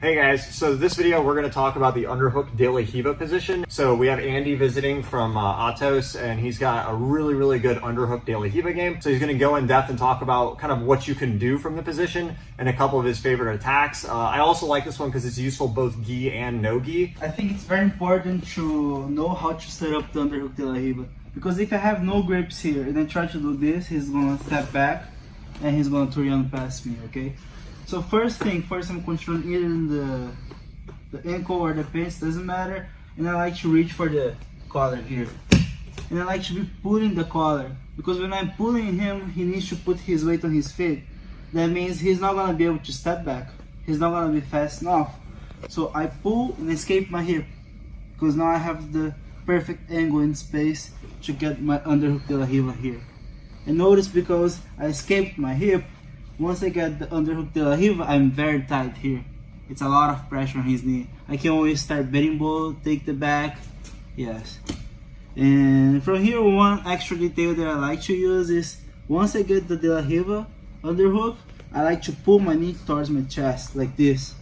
Hey guys, so this video we're going to talk about the Underhook De La Riva position. So we have Andy visiting from Atos, and he's got a really good Underhook De La Riva game. So he's going to go in depth and talk about kind of what you can do from the position and a couple of his favorite attacks. I also like this one because it's useful both gi and no gi. I think it's very important to know how to set up the Underhook De La Riva, because if I have no grips here and I try to do this, he's going to step back and he's going to run past me, okay? So first I'm controlling either the ankle or the pants, doesn't matter, and I like to reach for the collar here. And I like to be pulling the collar, because when I'm pulling him, he needs to put his weight on his feet. That means he's not going to be able to step back. He's not going to be fast enough. So I pull and escape my hip, because now I have the perfect angle in space to get my Underhook De La Riva here. And notice, because I escaped my hip, once I get the Underhook De La Riva, I'm very tight here. It's a lot of pressure on his knee. I can always start Berimbolos, take the back, yes. And from here, one extra detail that I like to use is, once I get the De La Riva underhook, I like to pull my knee towards my chest, like this.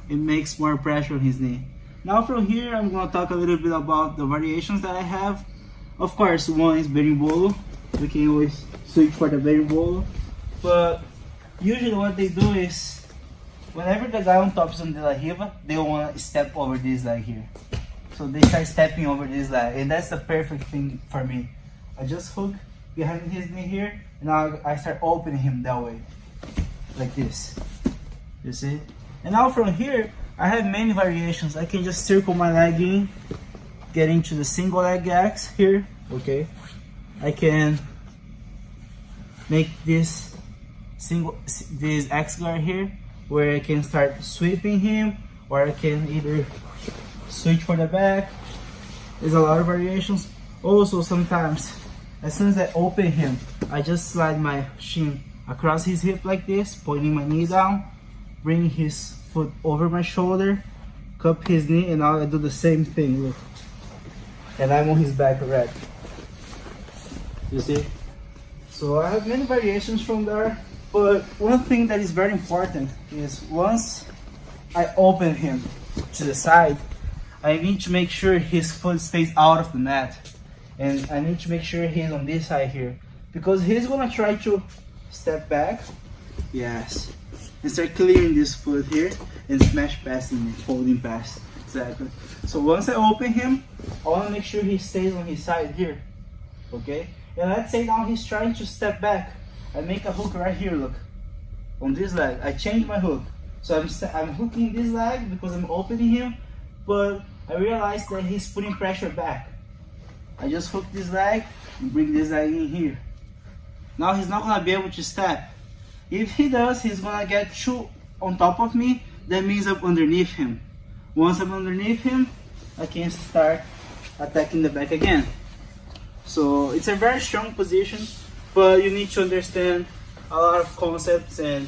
It makes more pressure on his knee. Now from here, I'm going to talk a little bit about the variations that I have. Of course, one is Berimbolos. We can always switch for the Berimbolos. But usually what they do is, whenever the guy on top is on De La Riva, they want to step over this leg here. So they start stepping over this leg, and that's the perfect thing for me. I just hook behind his knee here, and now I start opening him that way, like this. You see? And now from here, I have many variations. I can just circle my leg in, get into the single leg X here, okay? I can make this X guard here, where I can start sweeping him, or I can either switch for the back. There's a lot of variations. Also, sometimes as soon as I open him, I just slide my shin across his hip like this, pointing my knee down, bring his foot over my shoulder, cup his knee, and now I do the same thing, look, and I'm on his back already. You see? So I have many variations from there. But one thing that is very important is, once I open him to the side, I need to make sure his foot stays out of the net. And I need to make sure he's on this side here, because he's gonna try to step back, yes, and start clearing this foot here and smash past him, folding past, exactly. So once I open him, I wanna make sure he stays on his side here, okay? And let's say now he's trying to step back. I make a hook right here, look, on this leg. I change my hook. So I'm hooking this leg because I'm opening him, but I realize that he's putting pressure back. I just hook this leg and bring this leg in here. Now he's not gonna be able to step. If he does, he's gonna get two on top of me. That means I'm underneath him. Once I'm underneath him, I can start attacking the back again. So it's a very strong position, but you need to understand a lot of concepts and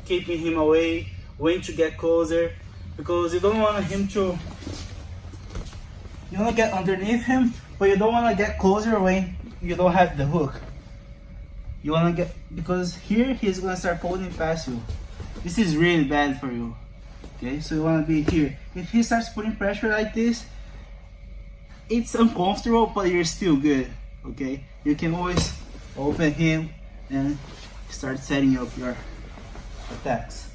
keeping him away, when to get closer, because you don't want him to, you want to get underneath him, but you don't want to get closer when you don't have the hook. You want to get, because here he's going to start folding past you. This is really bad for you, okay? So you want to be here. If he starts putting pressure like this, it's uncomfortable, but you're still good, okay? You can always open him and start setting up your attacks.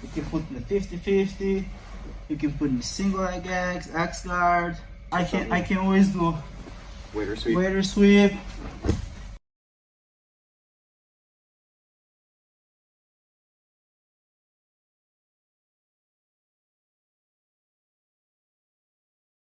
You can put in the 50-50, you can put in the single leg X guard. I can always do Waiter sweep. Waiter sweep.